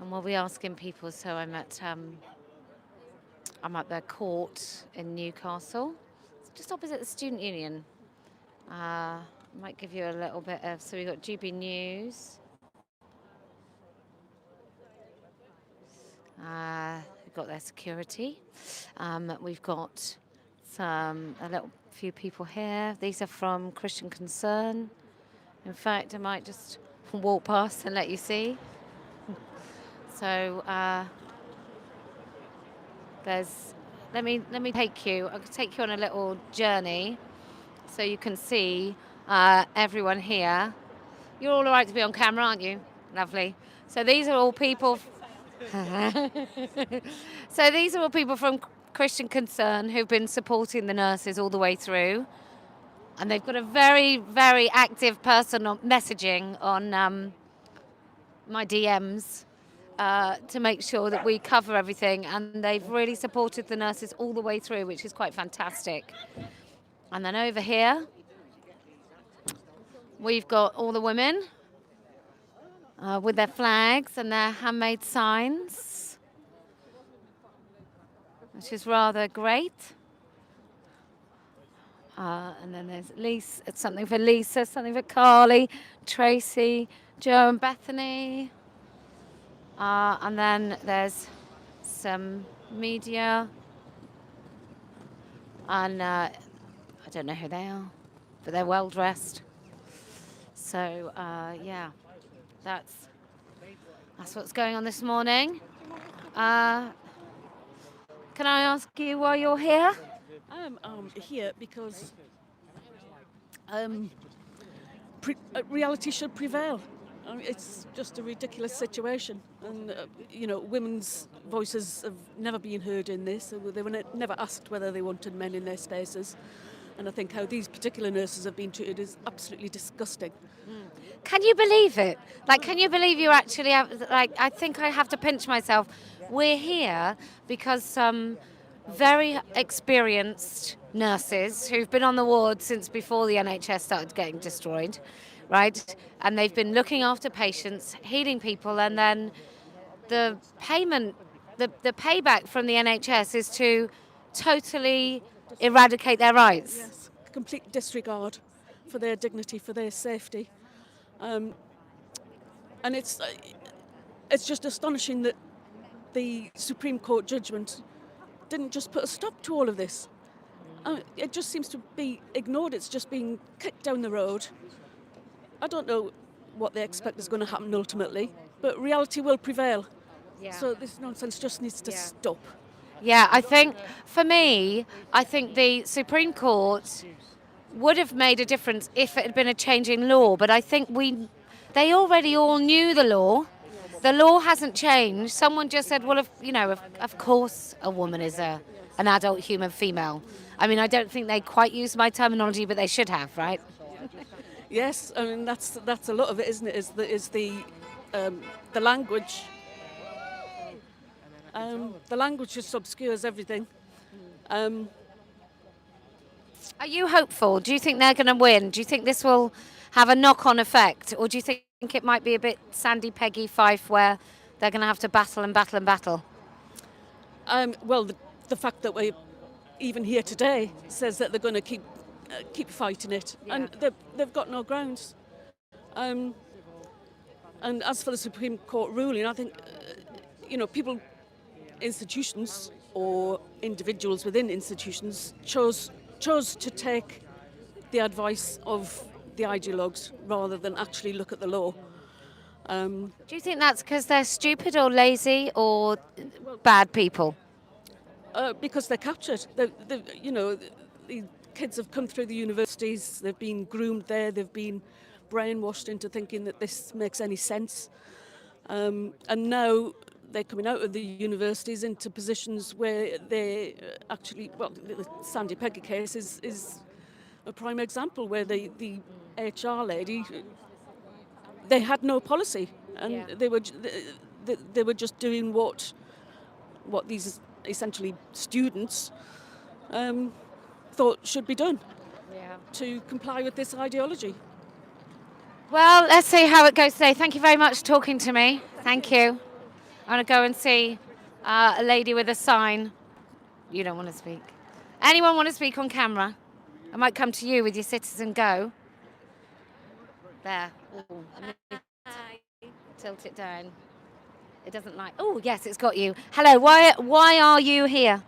And we'll be asking people. So I'm at the court in Newcastle, just opposite the student union. Might give you a little bit of. So we've got GB News. We've got their security. We've got a little few people here. These are from Christian Concern. In fact, I might just walk past and let you see. So let me take you. I'll take you on a little journey, so you can see everyone here. You're all right to be on camera, aren't you? Lovely. So these are all people. So these are all people from Christian Concern who've been supporting the nurses all the way through, and they've got a very, very active person on messaging on my DMs to make sure that we cover everything, and they've really supported the nurses all the way through, which is quite fantastic. And then over here, we've got all the women with their flags and their handmade signs, which is rather great. And then there's Lisa, something for Lisa, something for Carly, Tracy, Joe and Bethany. And then there's some media. And I don't know who they are, but they're well dressed. So, yeah, that's what's going on this morning. Can I ask you why you're here? I'm here because reality should prevail. It's just a ridiculous situation, and women's voices have never been heard in this. They were never asked whether they wanted men in their spaces, and I think how these particular nurses have been treated is absolutely disgusting. Can you believe it? Like, can you believe you actually have, like, I think I have to pinch myself. We're here because some very experienced nurses who've been on the ward since before the NHS started getting destroyed, right? And they've been looking after patients, healing people, and then the payment, the payback from the NHS is to totally eradicate their rights. Yes, complete disregard for their dignity, for their safety. And it's just astonishing that the Supreme Court judgment didn't just put a stop to all of this. It just seems to be ignored. It's just being kicked down the road. I don't know what they expect is going to happen ultimately, but reality will prevail. Yeah. So this nonsense just needs to stop. Yeah, I think, for me, I think the Supreme Court would have made a difference if it had been a change in law, but I think they already all knew the law. The law hasn't changed. Someone just said, well, of course a woman is an adult human female. I mean, I don't think they quite use my terminology, but they should have, right? Yes, I mean, that's a lot of it, isn't it, is the language. The language just obscures everything. Are you hopeful? Do you think they're going to win? Do you think this will have a knock-on effect? Or do you think it might be a bit Sandy, Peggy, Fife, where they're going to have to battle and battle and battle? Well, the fact that we're even here today says that they're going to keep fighting it. Yeah. And they've got no grounds. And as for the Supreme Court ruling, I think, people, institutions or individuals within institutions chose to take the advice of the ideologues rather than actually look at the law. Do you think that's because they're stupid or lazy or bad people? Because they're captured. The kids have come through the universities, they've been groomed there, they've been brainwashed into thinking that this makes any sense. And now they're coming out of the universities into positions where they actually, well, the Sandy Peggy case is a prime example where the HR lady, they had no policy, and they were just doing what these essentially students thought should be done to comply with this ideology. Well, let's see how it goes today. Thank you very much for talking to me. Thank you. I'm going to go and see a lady with a sign. You don't want to speak. Anyone want to speak on camera? I might come to you with your Citizen Go. There. Ooh, let me tilt it down. It doesn't like. Oh, yes, it's got you. Hello. Why are you here?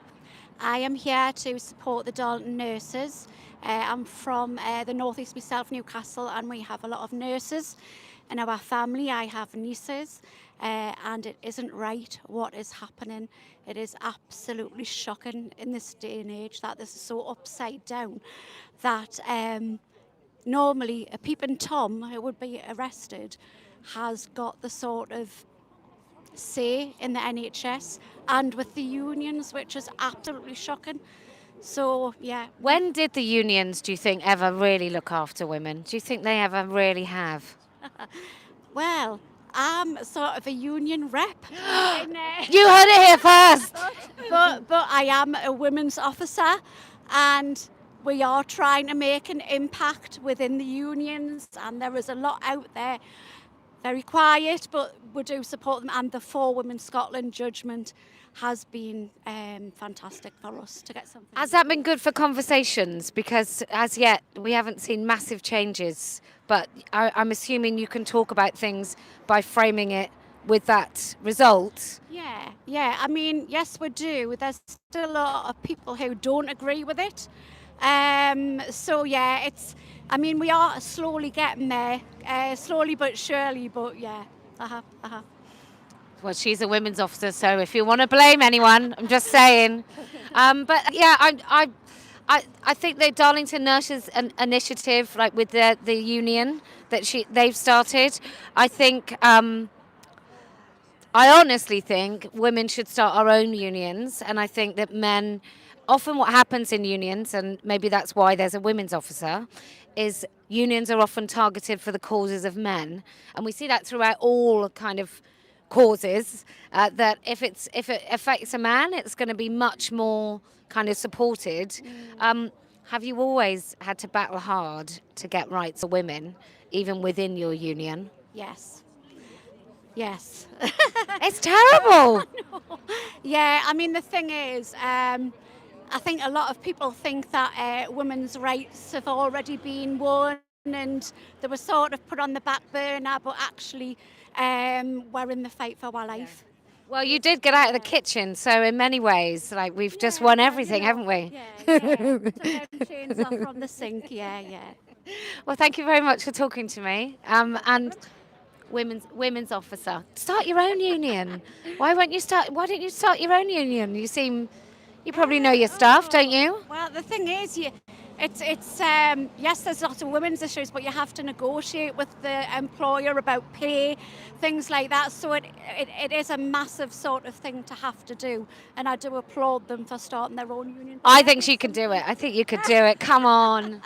I am here to support the Darlington Nurses. I'm from the northeast myself, Newcastle, and we have a lot of nurses in our family. I have nieces, and it isn't right what is happening. It is absolutely shocking in this day and age that this is so upside down that normally a peeping Tom who would be arrested has got the sort of say in the NHS and with the unions, which is absolutely shocking. So, yeah. When did the unions, do you think, ever really look after women? Do you think they ever really have? Well, I'm sort of a union rep. You heard it here first. but I am a women's officer, and we are trying to make an impact within the unions, and there is a lot out there. Very quiet, but we do support them. And the For Women Scotland judgment has been fantastic for us to get something. Has that been good for conversations? Because as yet, we haven't seen massive changes. But I'm assuming you can talk about things by framing it with that result. Yeah. I mean, yes, we do. There's still a lot of people who don't agree with it. So, yeah, we are slowly getting there, slowly but surely, but yeah. Well, she's a women's officer, so if you want to blame anyone, I'm just saying. But yeah, I think the Darlington Nurses initiative, like with the union that they've started, I think. I honestly think women should start our own unions, and I think that men. Often what happens in unions, and maybe that's why there's a women's officer, is unions are often targeted for the causes of men. And we see that throughout all kind of causes, that if it affects a man, it's going to be much more kind of supported. Have you always had to battle hard to get rights for women, even within your union? Yes. It's terrible. Yeah, I mean, the thing is, I think a lot of people think that women's rights have already been won and they were sort of put on the back burner, but actually we're in the fight for our life. Well, you did get out of the kitchen, so in many ways, like we've just won everything, haven't we? Yeah. Took them chains off from the sink, yeah. Well, thank you very much for talking to me. And women's officer, start your own union. Why don't you start your own union? You probably know your stuff, don't you? Well, the thing is, it's yes, there's lots of women's issues, but you have to negotiate with the employer about pay, things like that. So it is a massive sort of thing to have to do, and I do applaud them for starting their own union. I think she can do it. I think you could do it. Come on.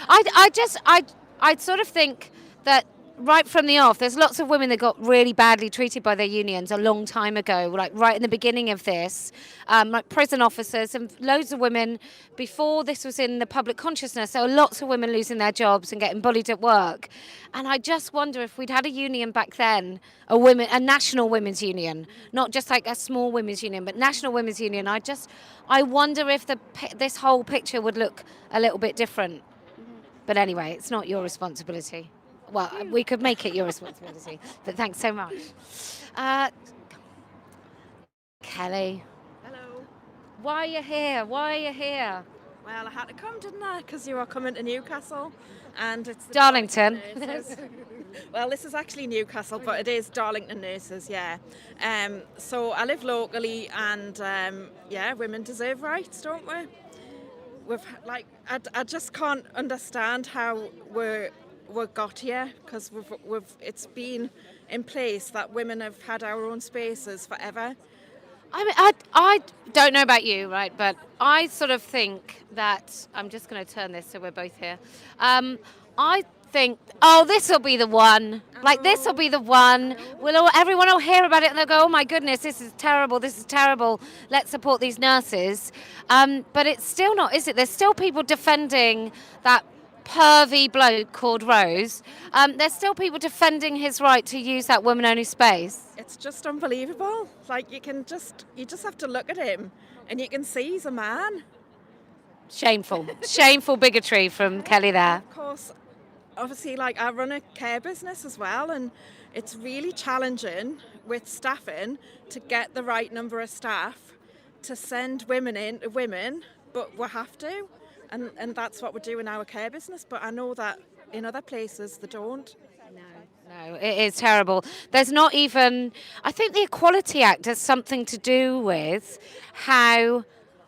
I sort of think that. Right from the off, there's lots of women that got really badly treated by their unions a long time ago, like right in the beginning of this, like prison officers and loads of women before this was in the public consciousness. There were lots of women losing their jobs and getting bullied at work. And I just wonder if we'd had a union back then, a national women's union, not just like a small women's union, but national women's union. I wonder if this whole picture would look a little bit different. But anyway, it's not your responsibility. Well, we could make it your responsibility, but thanks so much. Kelly. Hello. Why are you here? Well, I had to come, didn't I? Because you are coming to Newcastle, and it's the Darlington. Nurses. Well, this is actually Newcastle, but it is Darlington Nurses, yeah. So I live locally, and women deserve rights, don't we? I just can't understand how we got here, because it's been in place that women have had our own spaces forever. I mean, I don't know about you, right? But I sort of think that I'm just going to turn this so we're both here. I think, this will be the one. Like, this will be the one. Everyone will hear about it and they'll go, oh my goodness, this is terrible. Let's support these nurses. But it's still not, is it? There's still people defending that pervy bloke called Rose, there's still people defending his right to use that women-only space. It's just unbelievable. Like you just have to look at him and you can see he's a man. Shameful. Shameful bigotry from Kelly there. Of course, obviously, like I run a care business as well, and it's really challenging with staffing to get the right number of staff to send women in to women, but we have to, and that's what we do in our care business. But I know that in other places they don't. No, it is terrible. There's not even, I think the Equality Act has something to do with how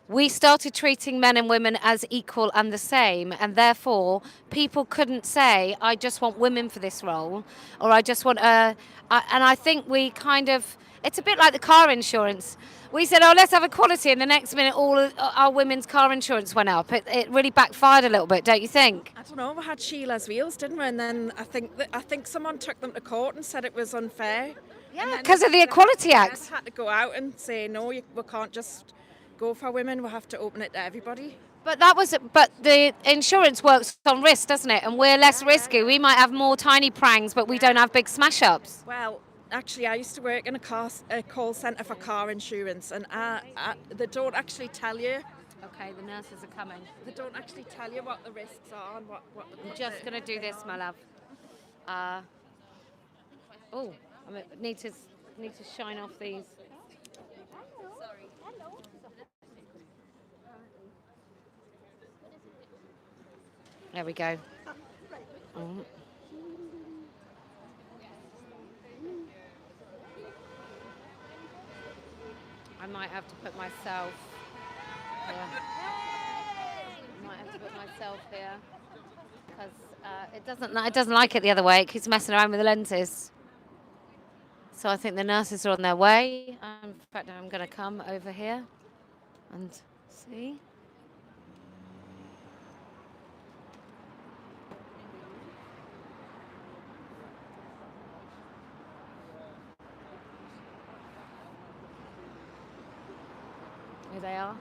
we started treating men and women as equal and the same, and therefore people couldn't say, I just want women for this role, or I just want and I think we kind of, it's a bit like the car insurance. We said, oh, let's have equality, and the next minute all of our women's car insurance went up. It really backfired a little bit, don't you think? I don't know. We had Sheila's wheels, didn't we? And then I think someone took them to court and said it was unfair. Yeah, because of the Equality Act. Had to go out and say no. We can't just go for women. We have to open it to everybody. But the insurance works on risk, doesn't it? And we're less risky. We might have more tiny prangs, but we don't have big smash ups. Well, actually, I used to work in a call centre for car insurance, and they don't actually tell you. Okay, the nurses are coming. They don't actually tell you what the risks are and what I'm just going to do this, my love. I need to shine off these. There we go. Oh. I might have to put myself here. Because it doesn't like it the other way. It keeps messing around with the lenses. So I think the nurses are on their way. In fact, I'm going to come over here and see. Here they are.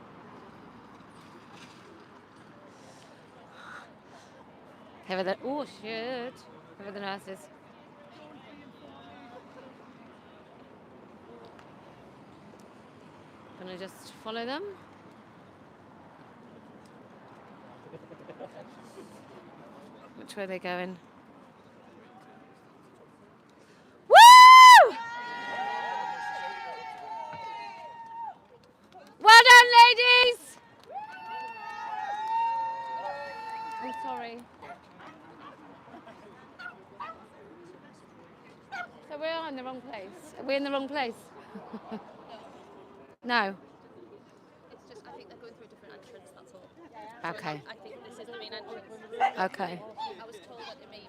Here are the Here are the nurses. Gonna just follow them. Which way are they going? Woo! Well done, ladies! I'm sorry. So we're in the wrong place. Are we in the wrong place? No. It's just, I think they're going through a different entrance, that's all. Okay. I think this is the main entrance. Okay. I was told that they may...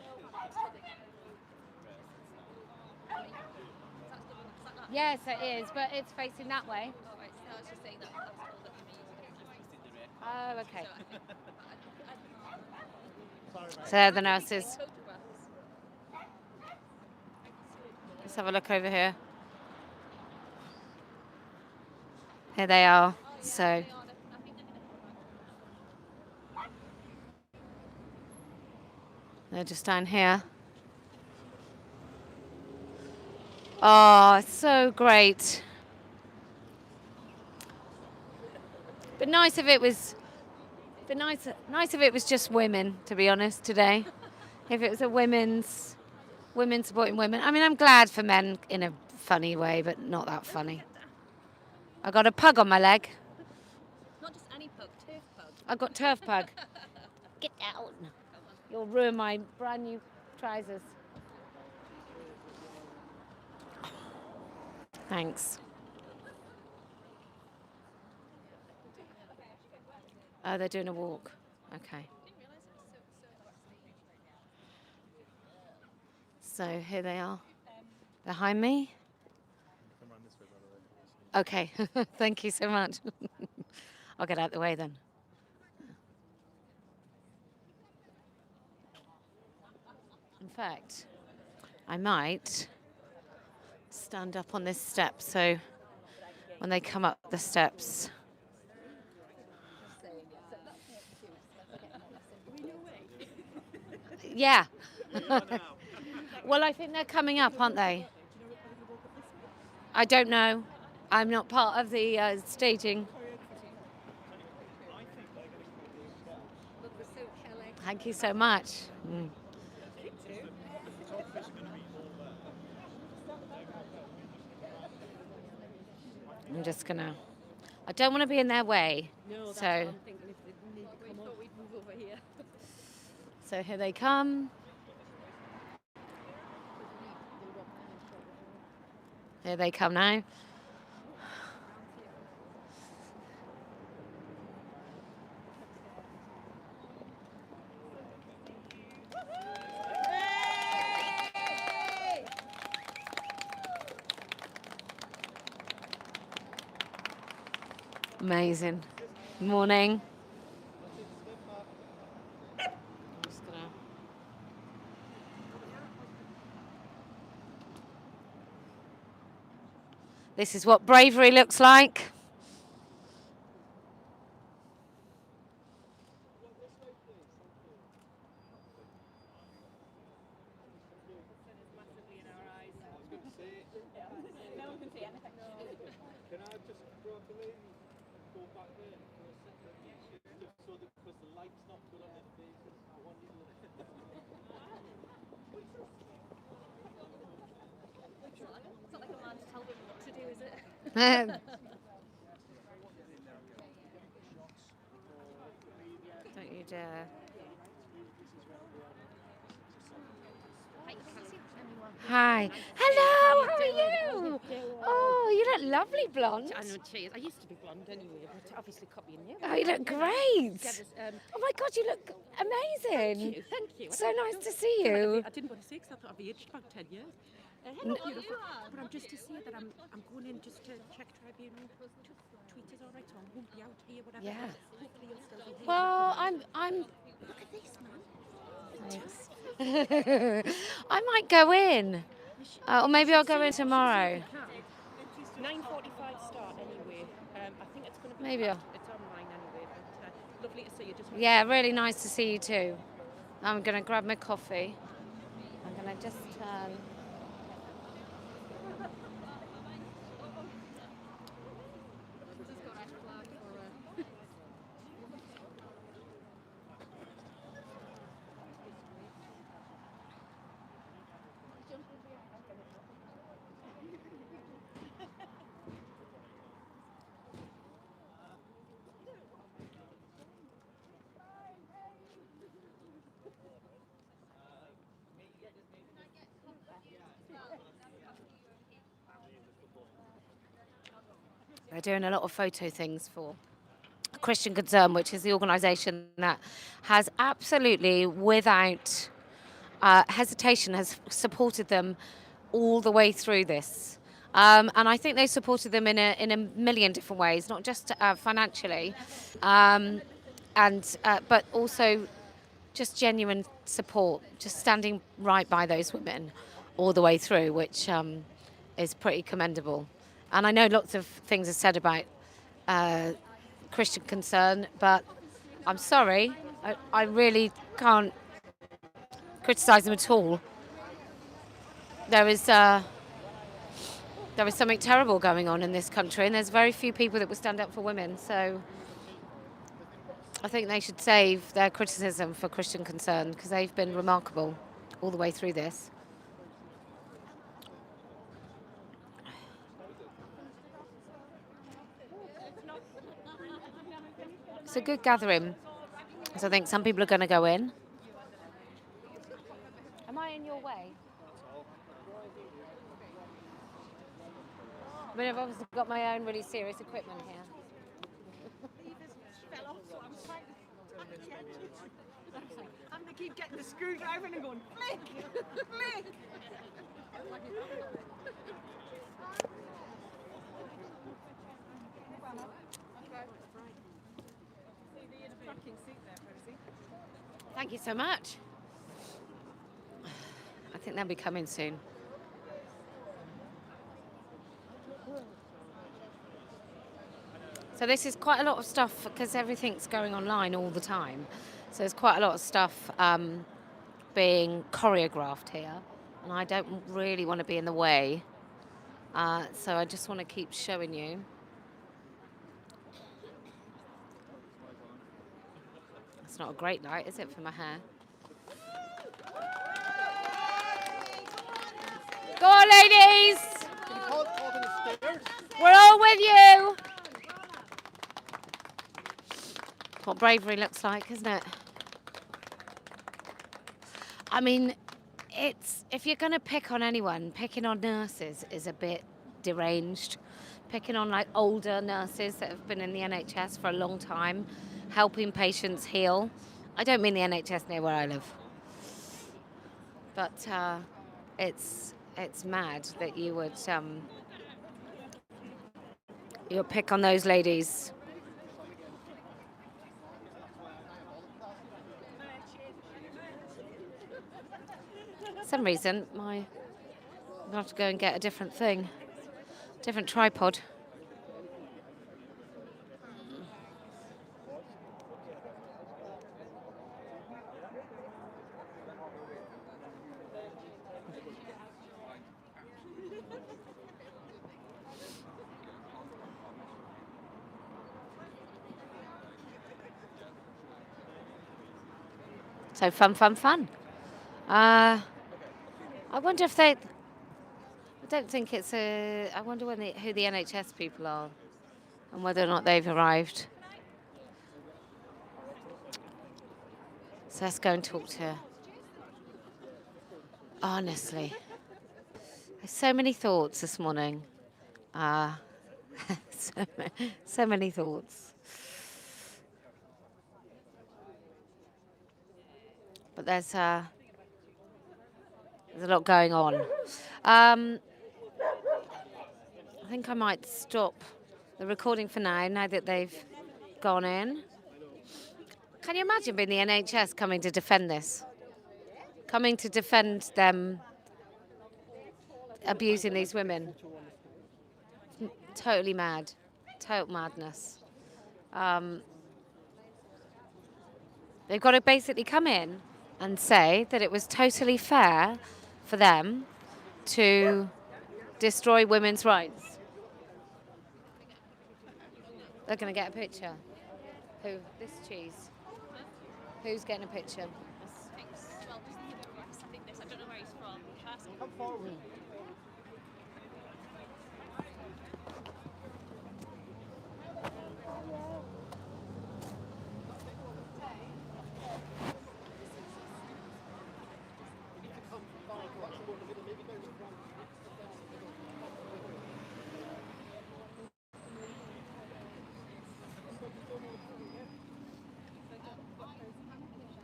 Yes, it is, but it's facing that way. Oh, right. No, I was just saying that I was told that they may... Oh, okay. So they're the nurses. Let's have a look over here. Here they are. So they're just down here. Oh, it's so great. But nice if it was just women, to be honest, today. If it was a women supporting women. I mean, I'm glad for men in a funny way, but not that funny. I got a pug on my leg. Not just any pug, turf pug. I got turf pug. Get down. You'll ruin my brand new trousers. Thanks. Oh, they're doing a walk. Okay. So here they are. Behind me. Okay, thank you so much. I'll get out of the way then. In fact, I might stand up on this step so when they come up the steps. Yeah. Well, I think they're coming up, aren't they? I don't know. I'm not part of the staging. Thank you so much. I'm just gonna. I don't want to be in their way. No, that's So- what I'm thinking. If they need to come on. We'd move over here. So here they come. Here they come now. Amazing. Morning. Just gonna... This is what bravery looks like. Can I just grab the lady and go back there for a second? Just so that because the light's not good on their faces, I want you to It's not like a man to tell them what to do, is it? Don't you dare. Hi. Hello, how are you? Oh, you look lovely blonde. I know, cheers. I used to be blonde anyway, but obviously copying you. Oh, you look great. Oh my God, you look amazing. Thank you. So nice to see you. I didn't want to say because I thought I've aged about 10 years. Hello, beautiful. But I'm just to say that I'm going in just to check Tribunal. Tweet is all right, so I won't be out here, whatever. Yeah. Hopefully you'll still be here. Well, I'm. Look at this, man. Thanks. I might go in, or maybe I'll go in tomorrow. 9:45 start anyway. I think it's going to be. Maybe I'll. It's online anyway, but lovely to see you. Just Yeah, really nice to see you too. I'm gonna grab my coffee. I'm gonna just turn. They're doing a lot of photo things for Christian Concern, which is the organisation that has absolutely, without hesitation, has supported them all the way through this. And I think they supported them in a million different ways, not just financially, but also just genuine support, just standing right by those women all the way through, which is pretty commendable. And I know lots of things are said about Christian Concern, but I'm sorry, I really can't criticise them at all. There is something terrible going on in this country, and there's very few people that will stand up for women. So I think they should save their criticism for Christian Concern, because they've been remarkable all the way through this. It's a good gathering. So I think some people are going to go in. Am I in your way? I mean, I've obviously got my own really serious equipment here. I'm going to keep getting the screwdriver and going, flick, flick. Thank you so much. I think they'll be coming soon. So this is quite a lot of stuff because everything's going online all the time. So there's quite a lot of stuff being choreographed here, and I don't really want to be in the way. So I just want to keep showing you. It's not a great light, is it, for my hair? Go on, ladies! We're all with you! What bravery looks like, isn't it? I mean, if you're going to pick on anyone, picking on nurses is a bit deranged. Picking on like older nurses that have been in the NHS for a long time, helping patients heal. I don't mean the NHS near where I live, but it's mad that you would pick on those ladies. For some reason, I'm gonna have to go and get a different thing, different tripod. So fun. I wonder if they. I don't think it's a. I wonder who the NHS people are, and whether or not they've arrived. So let's go and talk to her. Honestly, there's so many thoughts this morning. So many thoughts. But there's a lot going on. I think I might stop the recording for now that they've gone in. Can you imagine being the NHS coming to defend this? Coming to defend them abusing these women. Totally mad. Total madness. They've got to basically come in and say that it was totally fair for them to destroy women's rights. They're going to get a picture. Who? This cheese. Who's getting a picture? I don't know where he's from. Come forward.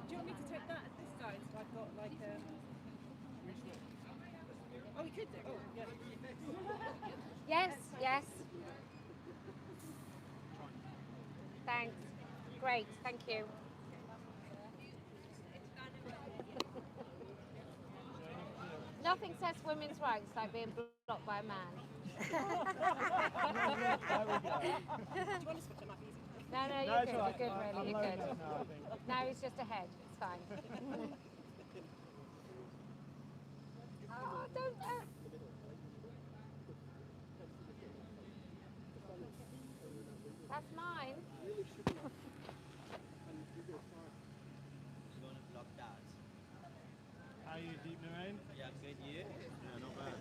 Do you want me to take that at this side so I've got like a... Oh, we could do. Oh, yeah. Yes. Thanks. Great, thank you. Nothing says women's rights like being blocked by a man. Do you want to switch? It might be easier. No, you're good. You're good, really. You're good. No, he's just ahead. It's fine. Oh, don't. That's mine. How are you, Deep Lorraine? Yeah, good year. Yeah, not bad.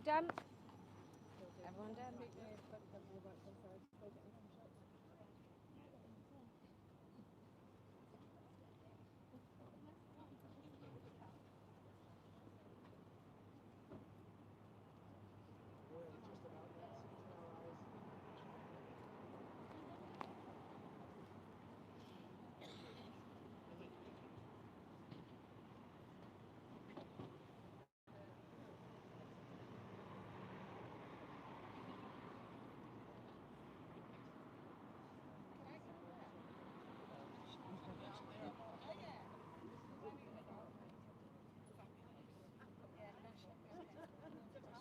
done? Everyone done?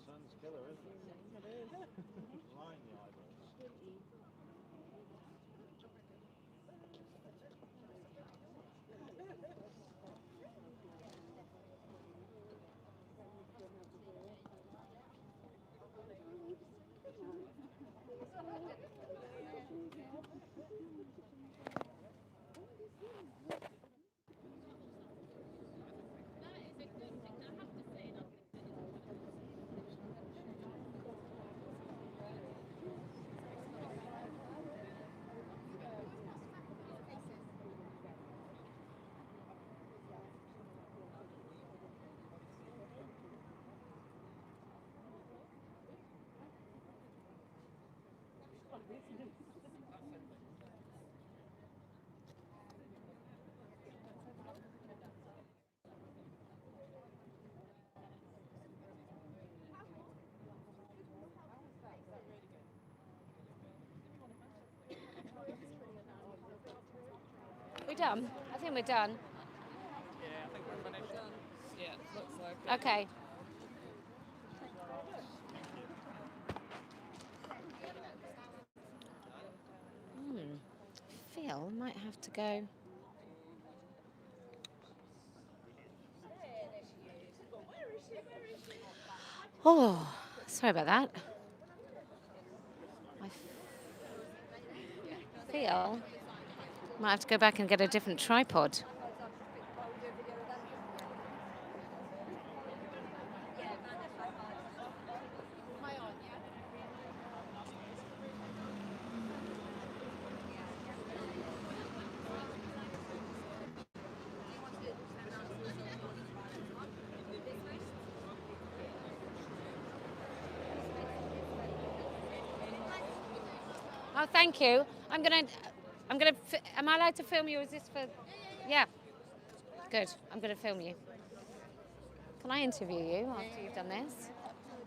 Sun's killer, isn't it? It is. Line the eyeballs. We done? I think we're done. Yeah, I think we're finished. Yeah, looks like. Okay. Phil might have to go. Oh, sorry about that. I feel might have to go back and get a different tripod. Oh, thank you. I'm gonna. Am I allowed to film you? Is this for? Yeah. Good. I'm gonna film you. Can I interview you after you've done this?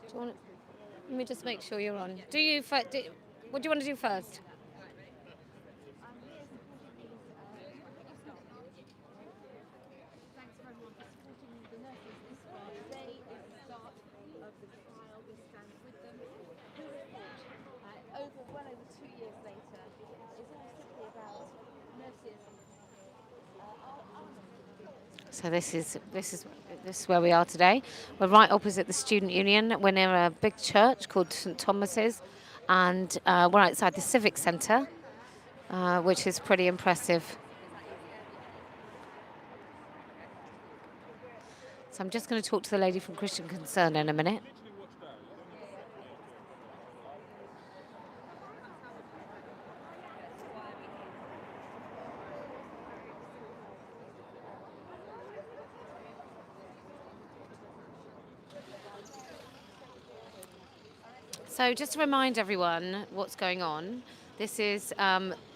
Do you want? Let me just make sure you're on. Do you? What do you want to do first? Thanks everyone for supporting the nurses this Friday is the start of the trial. We stand with them. The report, well over 2 years later, is all simply about nurses. So this is where we are today. We're right opposite the Student Union. We're near a big church called St Thomas's, and we're outside the Civic Centre, which is pretty impressive. So I'm just going to talk to the lady from Christian Concern in a minute. So just to remind everyone what's going on, this is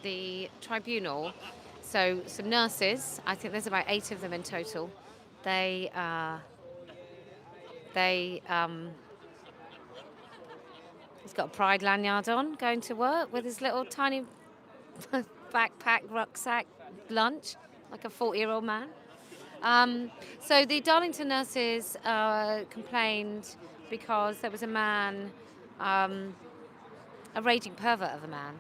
the tribunal. So some nurses, I think there's about 8 of them in total. He's got a pride lanyard on, going to work with his little tiny backpack, rucksack, lunch, like a 40-year-old man. So the Darlington Nurses complained because there was a man, a raging pervert of a man.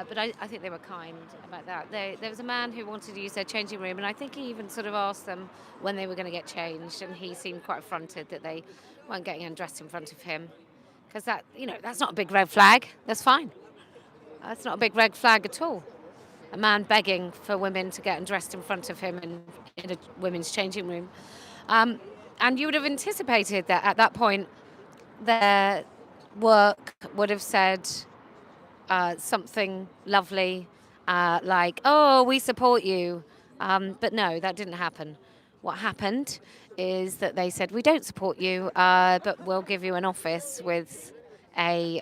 But I think they were kind about that. There was a man who wanted to use their changing room, and I think he even sort of asked them when they were going to get changed, and he seemed quite affronted that they weren't getting undressed in front of him. Because that's not a big red flag. That's fine. That's not a big red flag at all. A man begging for women to get undressed in front of him in a women's changing room. And you would have anticipated that at that point their work would have said something lovely, like, "Oh, we support you," but no, that didn't happen. What happened is that they said, "We don't support you, but we'll give you an office with a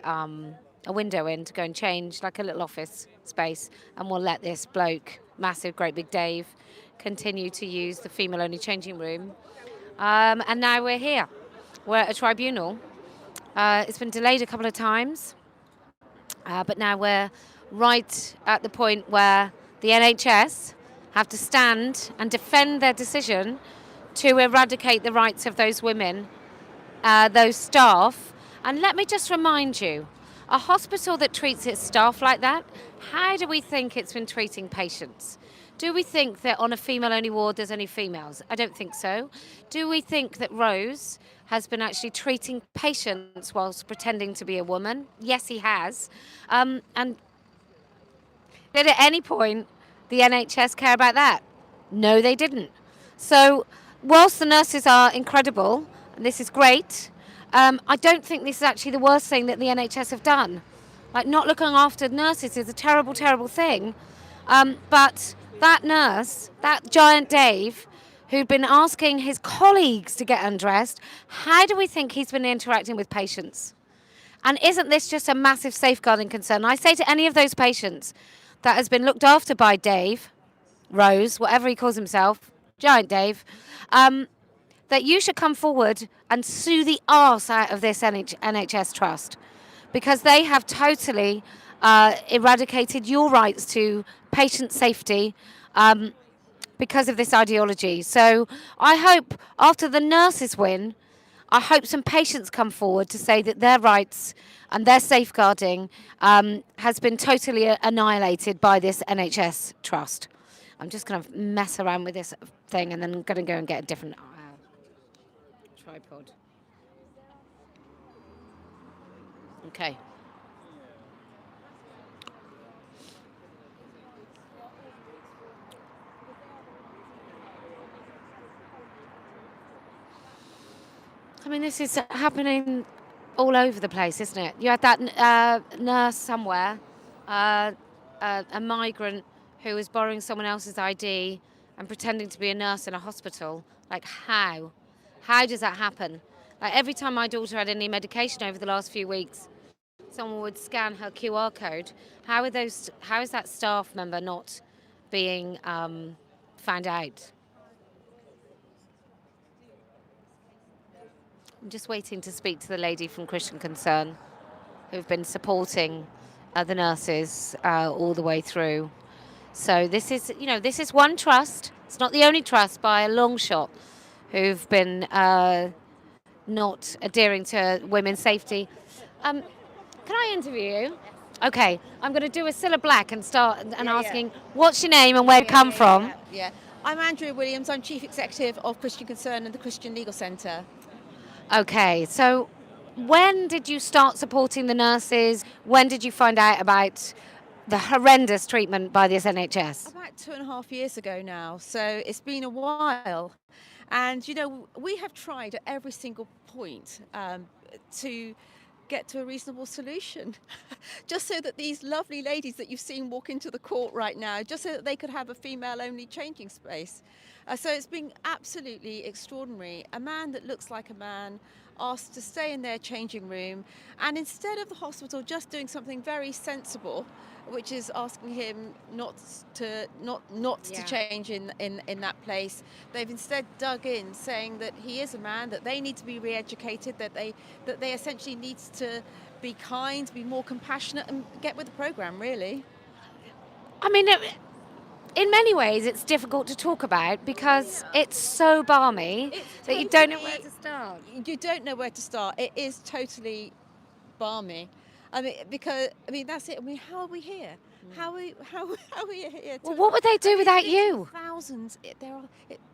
window in to go and change, like a little office space, and we'll let this bloke, massive, great big Dave, continue to use the female-only changing room." And now we're here. We're at a tribunal. It's been delayed a couple of times. But now we're right at the point where the NHS have to stand and defend their decision to eradicate the rights of those women, those staff. And let me just remind you, a hospital that treats its staff like that, how do we think it's been treating patients? Do we think that on a female-only ward there's only females? I don't think so. Do we think that Rose has been actually treating patients whilst pretending to be a woman? Yes, he has. And did at any point the NHS care about that? No, they didn't. So whilst the nurses are incredible, and this is great, I don't think this is actually the worst thing that the NHS have done. Like, not looking after nurses is a terrible, terrible thing. But that nurse, that giant Dave, who'd been asking his colleagues to get undressed, how do we think he's been interacting with patients? And isn't this just a massive safeguarding concern? I say to any of those patients that has been looked after by Dave, Rose, whatever he calls himself, giant Dave, that you should come forward and sue the arse out of this NHS trust, because they have totally eradicated your rights to patient safety because of this ideology. So I hope after the nurses win, I hope some patients come forward to say that their rights and their safeguarding has been totally annihilated by this NHS trust. I'm just going to mess around with this thing and then I'm going to go and get a different tripod. Okay. I mean, this is happening all over the place, isn't it? You had that nurse somewhere, a migrant who was borrowing someone else's ID and pretending to be a nurse in a hospital. Like, how? How does that happen? Like, every time my daughter had any medication over the last few weeks, someone would scan her QR code. How is that staff member not being found out? I'm just waiting to speak to the lady from Christian Concern, who've been supporting the nurses all the way through. So this is one trust. It's not the only trust by a long shot who've been not adhering to women's safety. Can I interview you? Okay, I'm going to do a Cilla Black and start asking, what's your name and where you come from? Yeah. I'm Andrea Williams. I'm Chief Executive of Christian Concern and the Christian Legal Centre. Okay, so when did you start supporting the nurses? When did you find out about the horrendous treatment by this NHS? About 2.5 years ago now, so it's been a while. And, we have tried at every single point to get to a reasonable solution, just so that these lovely ladies that you've seen walk into the court right now, just so that they could have a female-only changing space. So it's been absolutely extraordinary. A man that looks like a man asked to stay in their changing room, and instead of the hospital just doing something very sensible, which is asking him not to change in that place, they've instead dug in, saying that he is a man, that they need to be re-educated, that they essentially need to be kind, be more compassionate, and get with the programme, really. I mean, in many ways, it's difficult to talk about because it's so balmy that you don't know where to start. You don't know where to start. It is totally balmy. That's it. How are we here? How are we here? Well, what would they do without you? There are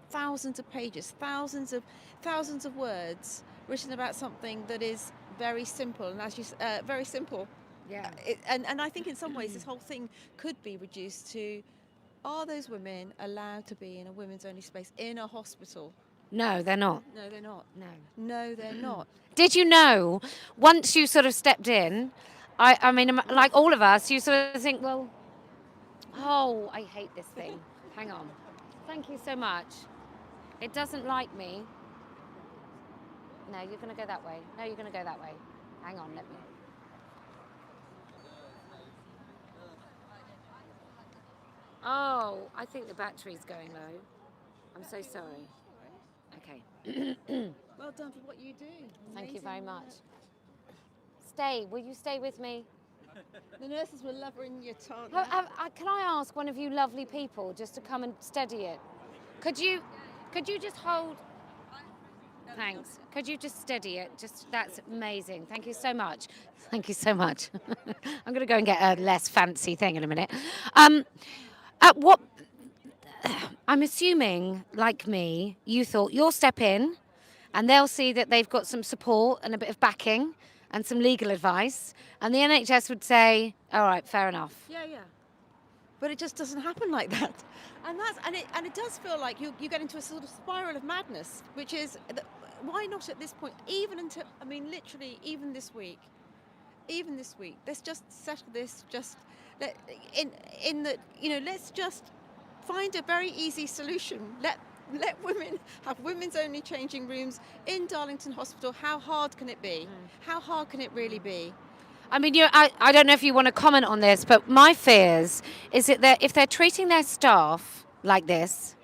thousands of pages, thousands of words written about something that is very simple, and as you very simple. Yeah. And I think in some ways this whole thing could be reduced to: are those women allowed to be in a women's only space in a hospital? No, they're not. No, they're not. No. No, they're not. Did you know, once you sort of stepped in, I mean, like all of us, you sort of think, well, oh, I hate this thing. Hang on. Thank you so much. It doesn't like me. No, you're going to go that way. No, you're going to go that way. Hang on, let me. Oh, I think the battery's going low. I'm so sorry. Okay. Well done for what you do. Thank you very much. Stay. Will you stay with me? The nurses were loving your tongue. Can I ask one of you lovely people just to come and steady it? Could you just hold? Thanks. Could you just steady it? That's amazing. Thank you so much. Thank you so much. I'm going to go and get a less fancy thing in a minute. I'm assuming, like me, you thought you'll step in and they'll see that they've got some support and a bit of backing and some legal advice, and the NHS would say, all right, fair enough. Yeah. But it just doesn't happen like that. And it does feel like you get into a sort of spiral of madness, which is, why not at this point, literally, even this week, let's just settle this, let's just find a very easy solution. Let women have women's only changing rooms in Darlington Hospital. How hard can it be? How hard can it really be? I mean, I don't know if you want to comment on this, but my fears is that if they're treating their staff like this,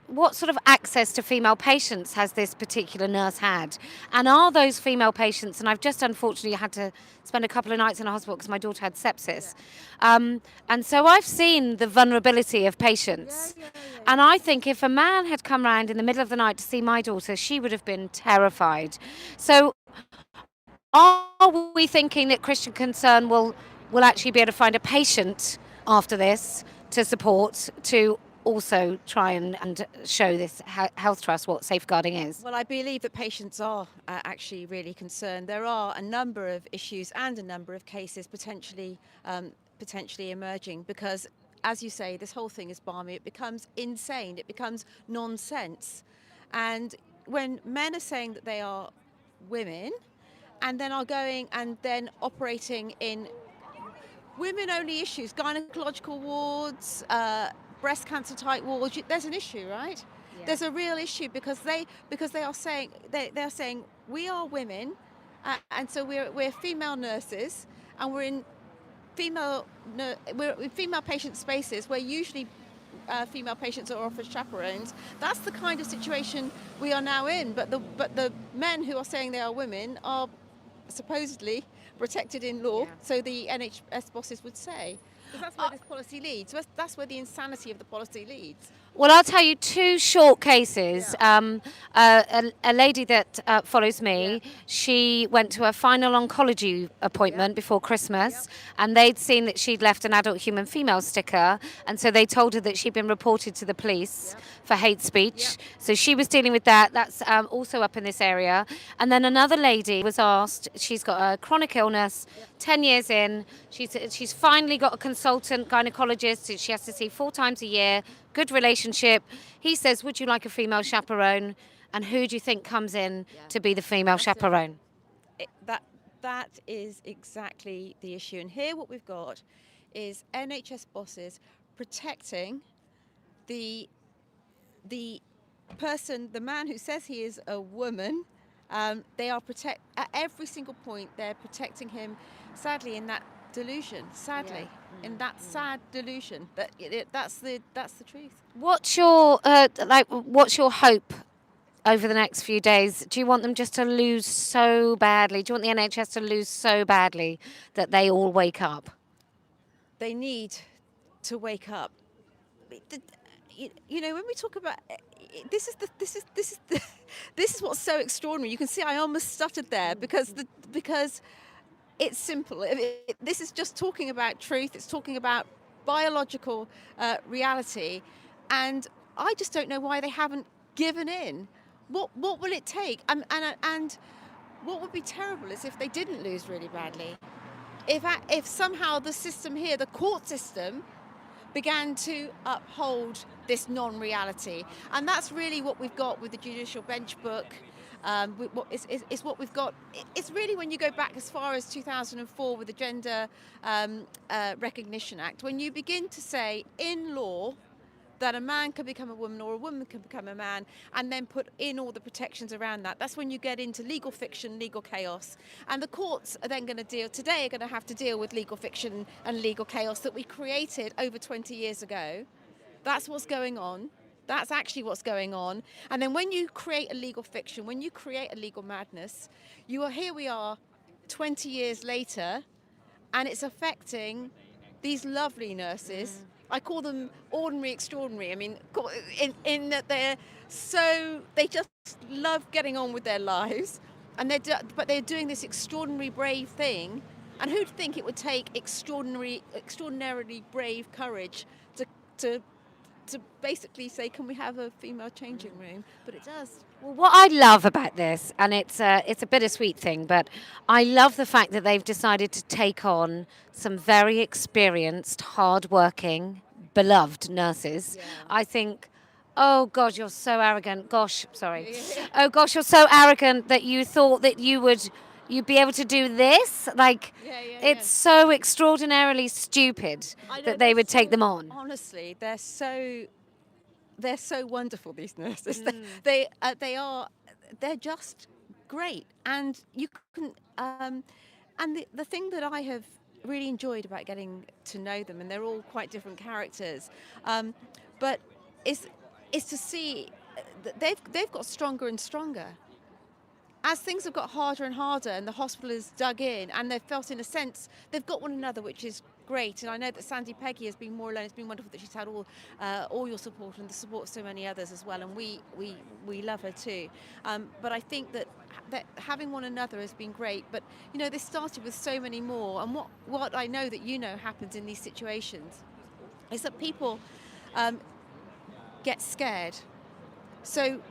what sort of access to female patients has this particular nurse had? And are those female patients, and I've just unfortunately had to spend a couple of nights in a hospital because my daughter had sepsis. And so I've seen the vulnerability of patients. And I think if a man had come round in the middle of the night to see my daughter, she would have been terrified. So are we thinking that Christian Concern will actually be able to find a patient after this to support, to also try and show this health trust what safeguarding is? Well, I believe that patients are actually really concerned. There are a number of issues and a number of cases potentially emerging because, as you say, this whole thing is balmy. It becomes insane. It becomes nonsense. And when men are saying that they are women and then are going and then operating in women-only issues, gynecological wards, breast cancer type wards, there's an issue, right? Yeah. There's a real issue because they are saying they're saying we are women, and so we're female nurses, and we're in female patient spaces where usually female patients are offered chaperones. That's the kind of situation we are now in. But the men who are saying they are women are supposedly protected in law, so the NHS bosses would say. Because that's where this policy leads. That's where the insanity of the policy leads. Well, I'll tell you two short cases. A lady that follows me, she went to a final oncology appointment before Christmas, and they'd seen that she'd left an adult human female sticker, and so they told her that she'd been reported to the police for hate speech. So she was dealing with that. That's also up in this area. And then another lady was asked, she's got a chronic illness, 10 years in, she's finally got a consultant gynecologist that she has to see 4 times a year, good relationship. He says, would you like a female chaperone? And who do you think comes in to be the female chaperone? That is exactly the issue. And here what we've got is NHS bosses protecting the person, the man who says he is a woman. They are at every single point. They're protecting him. Sadly, in that delusion. In that sad delusion. That's the truth. What's your hope over the next few days? Do you want them just to lose so badly? Do you want the NHS to lose so badly that they all wake up? They need to wake up. You know, when we talk about this is what's so extraordinary. You can see I almost stuttered there because it's simple. This is just talking about truth. It's talking about biological reality, and I just don't know why they haven't given in. What will it take? And what would be terrible is if they didn't lose really badly. If somehow the system here, the court system, began to uphold this non-reality. And that's really what we've got with the Judicial Bench book. It's what we've got. It's really when you go back as far as 2004 with the Gender Recognition Act, when you begin to say in law that a man can become a woman or a woman can become a man, and then put in all the protections around that. That's when you get into legal fiction, legal chaos. And the courts are then going to have to deal with legal fiction and legal chaos that we created over 20 years ago. That's what's going on. That's actually what's going on. And then when you create a legal fiction, when you create a legal madness, here we are 20 years later, and it's affecting these lovely nurses. I call them ordinary extraordinary. I mean, in that they just love getting on with their lives, and but they're doing this extraordinary brave thing. And who'd think it would take extraordinarily brave courage to basically say, can we have a female changing room? But it does. Well, what I love about this, and it's a bittersweet thing, but I love the fact that they've decided to take on some very experienced, hard-working, beloved nurses. I think, oh gosh, you're so arrogant. Gosh, sorry. Oh gosh, you're so arrogant that you thought that you'd be able to do this. Like, it's so extraordinarily stupid that they would take them on. Honestly, they're so wonderful, these nurses. They're just great, and you can. And the thing that I have really enjoyed about getting to know them, and they're all quite different characters, but is to see that they've got stronger and stronger. As things have got harder and harder, and the hospital has dug in, and they've felt, in a sense, they've got one another, which is great. And I know that Sandy Peggy has been more alone. It's been wonderful that she's had all your support and the support of so many others as well. And we love her too. But I think that having one another has been great. But this started with so many more. And what I know that happens in these situations is that people get scared. So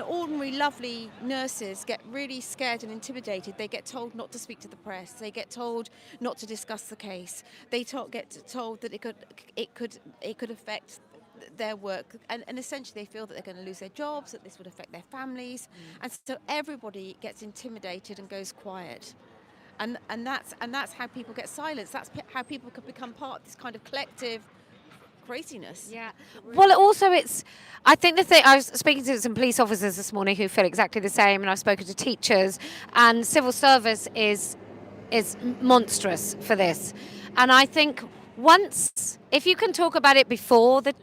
ordinary lovely nurses get really scared and intimidated. They get told not to speak to the press. They get told not to discuss the case. They get told that it could affect their work, and essentially they feel that they're going to lose their jobs, that this would affect their families, and so everybody gets intimidated and goes quiet. And that's how people get silenced. That's how people could become part of this kind of collective craziness. Yeah. Well, also I think the thing, I was speaking to some police officers this morning who feel exactly the same, and I've spoken to teachers, and civil service is monstrous for this. And I think if you can talk about it before that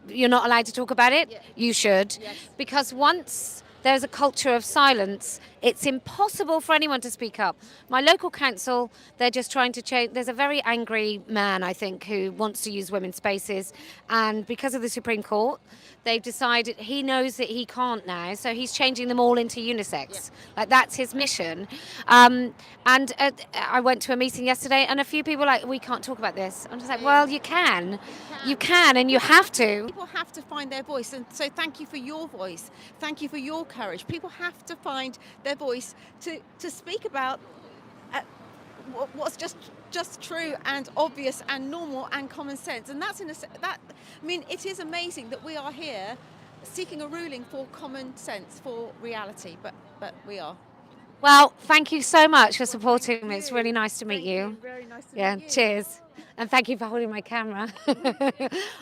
you're not allowed to talk about it, you should. Yes. Because once there's a culture of silence, it's impossible for anyone to speak up. My local council, they're just trying to change. There's a very angry man, I think, who wants to use women's spaces. And because of the Supreme Court, they've decided he knows that he can't now. So he's changing them all into unisex. Yeah. Like, that's his mission. And I went to a meeting yesterday, and a few people were like, we can't talk about this. I'm just like, well, you can. You can, and you have to. People have to find their voice. And so thank you for your voice. Thank you for your courage. People have to find their voice to speak about what's just true and obvious and normal and common sense. And that's it is amazing that we are here seeking a ruling for common sense, for reality, but we are. Well, thank you so much for supporting me. It's really nice to meet you. Very nice to meet you. Cheers. And thank you for holding my camera.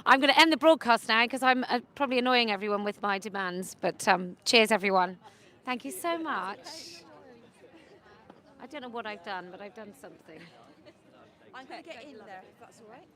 I'm going to end the broadcast now because I'm probably annoying everyone with my demands. But cheers, everyone. Thank you so much. I don't know what I've done, but I've done something. I'm going to get in there, if that's all right.